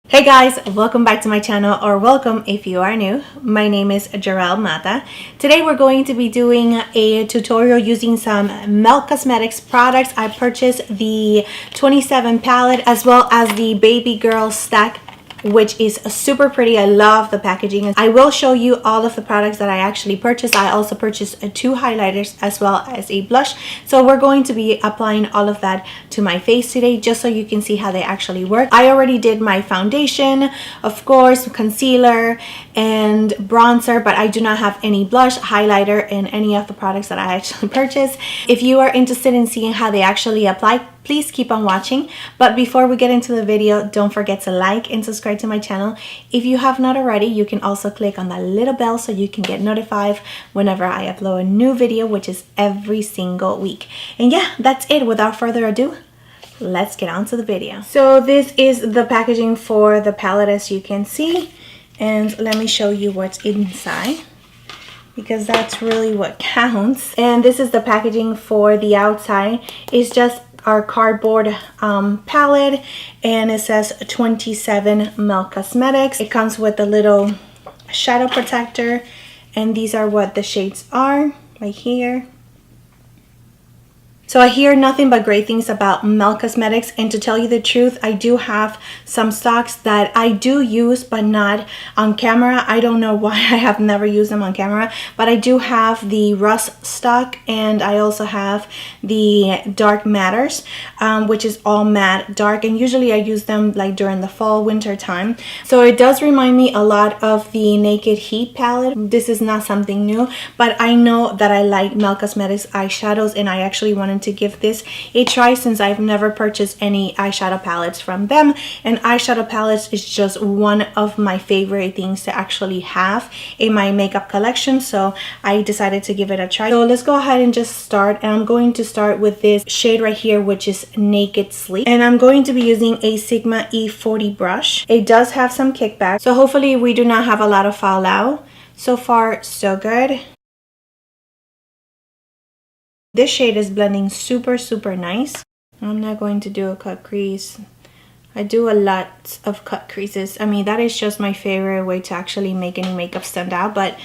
Hey guys, welcome back to my channel, or welcome if you are new. My name is Gerel Matta. Today we're going to be doing a tutorial using some Melt Cosmetics products. I purchased the 27 palette as well as the Baby Girl stack, which is super pretty. I love the packaging. I will show you all of the products that I actually purchased. I also purchased two highlighters as well as a blush. So we're going to be applying all of that to my face today, just so you can see how they actually work. I already did my foundation, of course, concealer and bronzer, but I do not have any blush, highlighter, and any of the products that I actually purchased. If you are interested in seeing how they actually apply, please keep on watching. But before we get into the video, don't forget to like and subscribe to my channel. If you have not already, you can also click on that little bell so you can get notified whenever I upload a new video, which is every single week. And yeah, that's it. Without further ado, let's get on to the video. So this is the packaging for the palette, as you can see. And let me show you what's inside, because that's really what counts. And this is the packaging for the outside. It's just our cardboard palette, and it says 27 Melt Cosmetics. It comes with a little shadow protector, and these are what the shades are right here. So I hear nothing but great things about Melt Cosmetics, and to tell you the truth, I do have some stocks that I do use, but not on camera. I don't know why I have never used them on camera, but I do have the Rust stock, and I also have the Dark Matters, which is all matte dark, and usually I use them like during the fall winter time. So it does remind me a lot of the Naked Heat palette. This is not something new, but I know that I like Melt Cosmetics eyeshadows, and I actually wanted to give this a try since I've never purchased any eyeshadow palettes from them. And eyeshadow palettes is just one of my favorite things to actually have in my makeup collection, so I decided to give it a try. So let's go ahead and just start, and I'm going to start with this shade right here, which is Naked Sleep, and I'm going to be using a Sigma E40 brush. It does have some kickback, so hopefully we do not have a lot of fallout. So far so good. This shade is blending super nice. I'm not going to do a cut crease. I do a lot of cut creases. I mean, that is just my favorite way to actually make any makeup stand out, but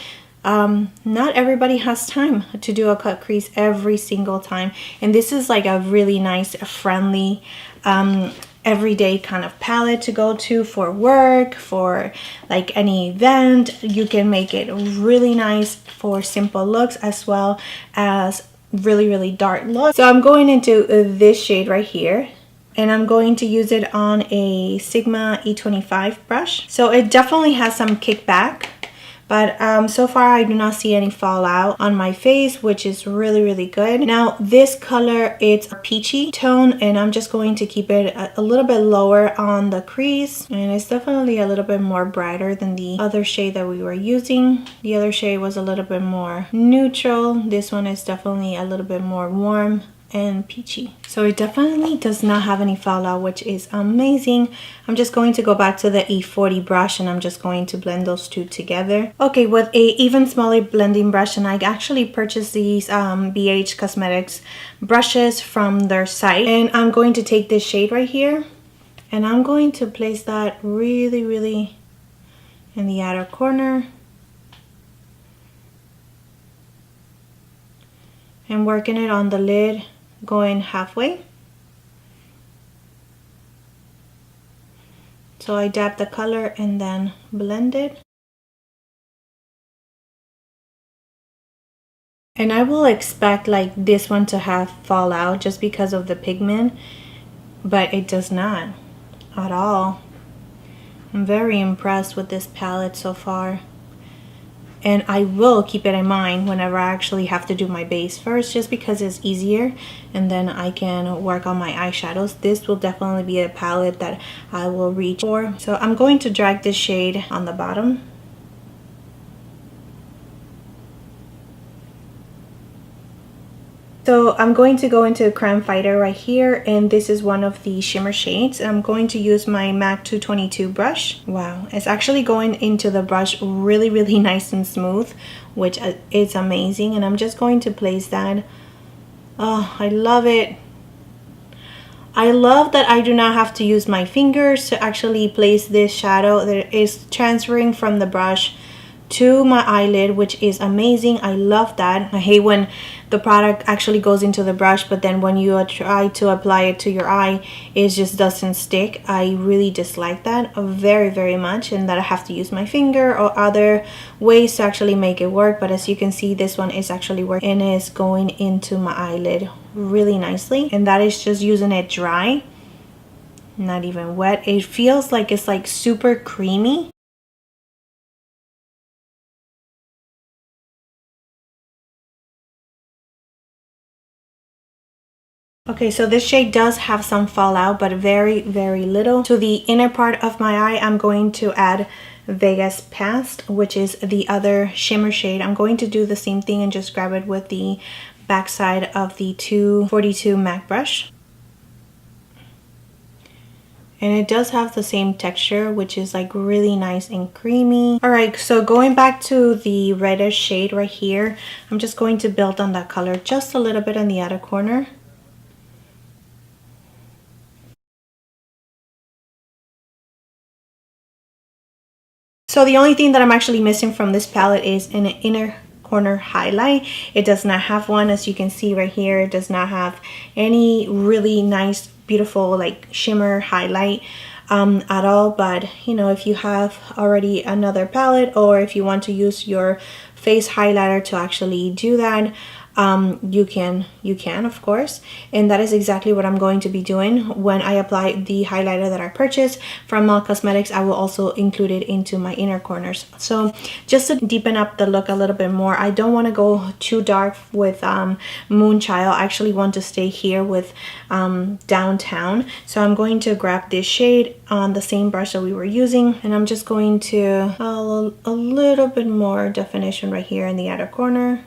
not everybody has time to do a cut crease every single time. And this is like a really nice, friendly, everyday kind of palette to go to for work, for like any event. You can make it really nice for simple looks as well as really dark look. So I'm going into this shade right here, and I'm going to use it on a Sigma E25 brush. So it definitely has some kickback, but so far I do not see any fallout on my face, which is really good. Now this color, it's a peachy tone, and I'm just going to keep it a little bit lower on the crease, and it's definitely a little bit more brighter than the other shade that we were using. The other shade was a little bit more neutral. This one is definitely a little bit more warm and peachy. So it definitely does not have any fallout, which is amazing. I'm just going to go back to the E40 brush, and I'm just going to blend those two together. Okay, with a even smaller blending brush, and I actually purchased these BH Cosmetics brushes from their site, and I'm going to take this shade right here, and I'm going to place that really in the outer corner, and working it on the lid, going halfway. So I dab the color and then blend it. And I will expect like this one to have fallout just because of the pigment, but it does not at all. I'm very impressed with this palette so far. And I will keep it in mind whenever I actually have to do my base first, just because it's easier, and then I can work on my eyeshadows. This will definitely be a palette that I will reach for. So I'm going to drag this shade on the bottom. So I'm going to go into Crime Fighter right here, and this is one of the shimmer shades. I'm going to use my MAC 222 brush. Wow, it's actually going into the brush really nice and smooth, which is amazing. And I'm just going to place that. Oh, I love it. I love that I do not have to use my fingers to actually place this shadow. That is transferring from the brush to my eyelid, which is amazing. I love that. I hate when the product actually goes into the brush, but then when you try to apply it to your eye, it just doesn't stick. I really dislike that very, very much, and that I have to use my finger or other ways to actually make it work. But as you can see, this one is actually working and is going into my eyelid really nicely, and that is just using it dry, not even wet. It feels like it's like super creamy. Okay, so this shade does have some fallout, but very, very little. To the inner part of my eye, I'm going to add Vegas Past, which is the other shimmer shade. I'm going to do the same thing and just grab it with the backside of the 242 MAC brush. And it does have the same texture, which is like really nice and creamy. All right, so going back to the reddish shade right here, I'm just going to build on that color just a little bit on the outer corner. So the only thing that I'm actually missing from this palette is an inner corner highlight. It does not have one, as you can see right here. It does not have any really nice, beautiful like shimmer highlight at all. But you know, if you have already another palette, or if you want to use your face highlighter to actually do that, you can of course, and that is exactly what I'm going to be doing when I apply the highlighter that I purchased from Mall Cosmetics. I will also include it into my inner corners, so just to deepen up the look a little bit more. I don't want to go too dark with Moonchild. I actually want to stay here with Downtown, so I'm going to grab this shade on the same brush that we were using, and I'm just going to a little bit more definition right here in the outer corner.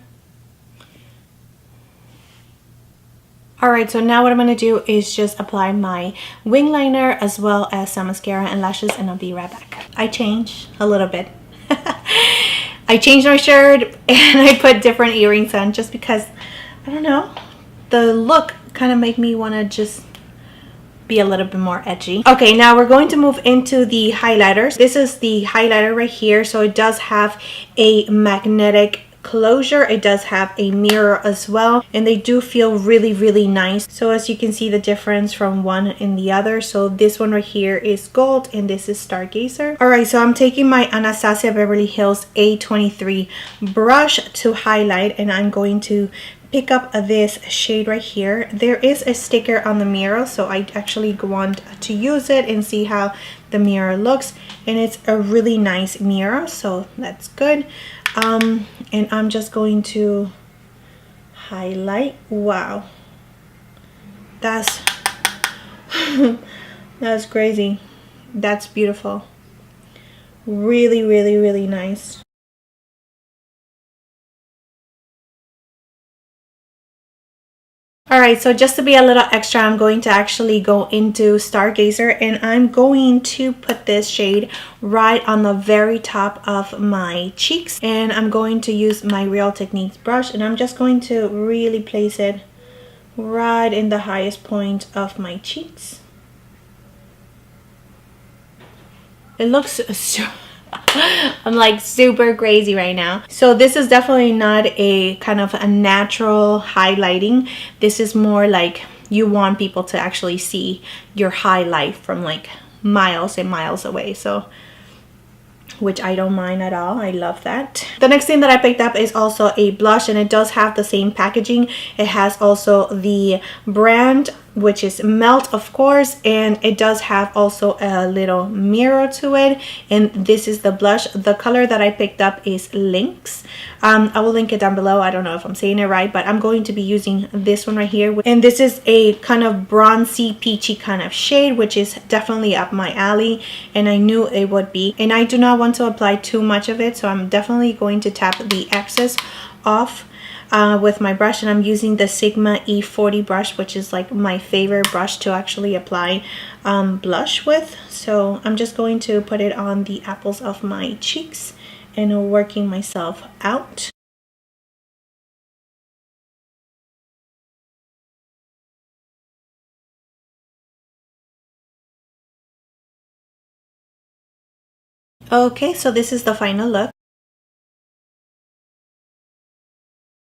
Alright, so now what I'm going to do is just apply my wing liner as well as some mascara and lashes, and I'll be right back. I changed a little bit. I changed my shirt and I put different earrings on just because, I don't know, the look kind of made me want to just be a little bit more edgy. Okay, now we're going to move into the highlighters. This is the highlighter right here. So it does have a magnetic closure. It does have a mirror as well, and they do feel really, really nice. So as you can see the difference from one and the other. So this one right here is gold and this is Stargazer. All right, so I'm taking my Anastasia Beverly Hills A23 brush to highlight, and I'm going to pick up this shade right here. There is a sticker on the mirror, so I actually want to use it and see how the mirror looks, and it's a really nice mirror, so that's good. And I'm just going to highlight. Wow, that's that's crazy. That's beautiful. Really, really, really nice. Alright, so just to be a little extra, I'm going to actually go into Stargazer, and I'm going to put this shade right on the very top of my cheeks, and I'm going to use my Real Techniques brush, and I'm just going to really place it right in the highest point of my cheeks. It looks so I'm like super crazy right now. So this is definitely not a kind of a natural highlighting. This is more like you want people to actually see your highlight from like miles and miles away. So, which I don't mind at all. I love that. The next thing that I picked up is also a blush, and it does have the same packaging. It has also the brand, which is Melt, of course, and it does have also a little mirror to it, and this is the blush. The color that I picked up is Lynx. I will link it down below. I don't know if I'm saying it right, but I'm going to be using this one right here, and this is a kind of bronzy peachy kind of shade, which is definitely up my alley, and I knew it would be. And I do not want to apply too much of it, so I'm definitely going to tap the excess off with my brush, and I'm using the Sigma E40 brush, which is like my favorite brush to actually apply blush with. So I'm just going to put it on the apples of my cheeks and working myself out. Okay, so this is the final look.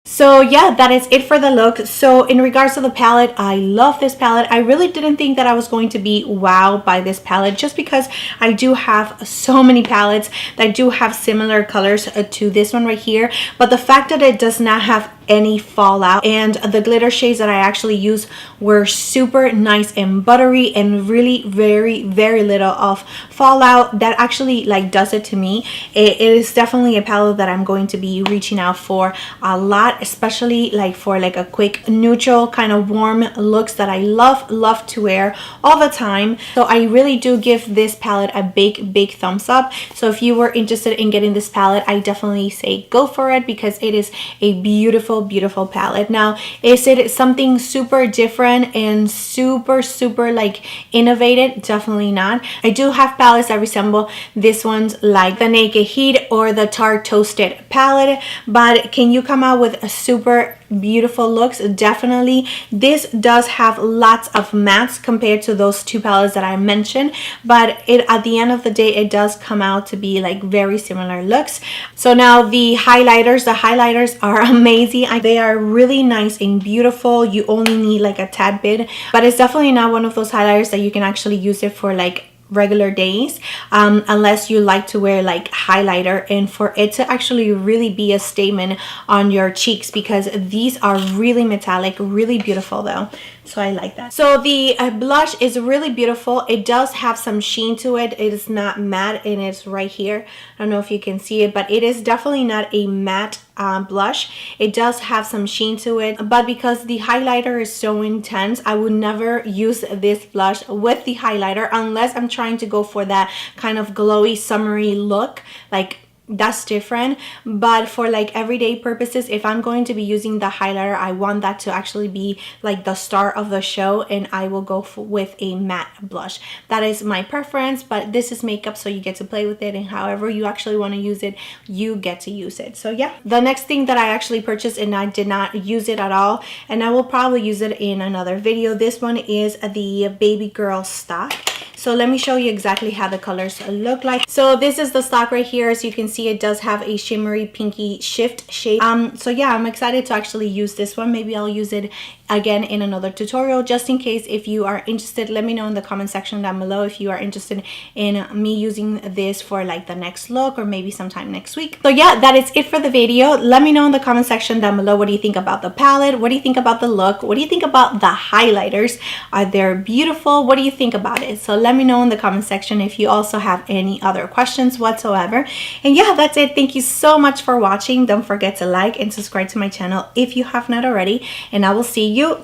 So yeah, that is it for the look. So in regards to the palette, I love this palette. I really didn't think that I was going to be wowed by this palette, just because I do have so many palettes that do have similar colors to this one right here. But the fact that it does not have any fallout, and the glitter shades that I actually used were super nice and buttery, and really very little of fallout, that actually like does it to me. It is definitely a palette that I'm going to be reaching out for a lot, especially like for like a quick neutral kind of warm looks that I love to wear all the time. So I really do give this palette a big thumbs up. So if you were interested in getting this palette, I definitely say go for it, because it is a beautiful palette. Now, is it something super different and super like innovative? Definitely not. I do have palettes that resemble this one's, like the Naked Heat or the Tarte Toasted palette, but can you come out with a super beautiful looks? Definitely. This does have lots of mattes compared to those two palettes that I mentioned, but at the end of the day, it does come out to be like very similar looks. So now the highlighters are amazing. They are really nice and beautiful. You only need like a tad bit, but it's definitely not one of those highlighters that you can actually use it for like regular days, unless you like to wear like highlighter, and for it to actually really be a statement on your cheeks, because these are really metallic, really beautiful though. So I like that. So the blush is really beautiful. It does have some sheen to it. It is not matte, and it's right here. I don't know if you can see it, but it is definitely not a matte blush. It does have some sheen to it, but because the highlighter is so intense, I would never use this blush with the highlighter unless I'm trying to go for that kind of glowy summery look. Like, that's different. But for like everyday purposes, if I'm going to be using the highlighter, I want that to actually be like the star of the show, and I will go with a matte blush. That is my preference, but this is makeup, so you get to play with it, and however you actually want to use it, you get to use it. So yeah, the next thing that I actually purchased, and I did not use it at all, and I will probably use it in another video. This one is the Baby Girl stock. So let me show you exactly how the colors look like. So this is the stock right here. As you can see, it does have a shimmery pinky shift shade. So yeah, I'm excited to actually use this one. Maybe I'll use it again in another tutorial. Just in case, if you are interested, let me know in the comment section down below if you are interested in me using this for like the next look, or maybe sometime next week. So yeah, that is it for the video. Let me know in the comment section down below, what do you think about the palette? What do you think about the look? What do you think about the highlighters? Are they beautiful? What do you think about it? So let me know in the comment section if you also have any other questions whatsoever. And yeah, that's it. Thank you so much for watching. Don't forget to like and subscribe to my channel if you have not already, and I will see you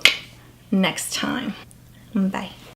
next time. Bye.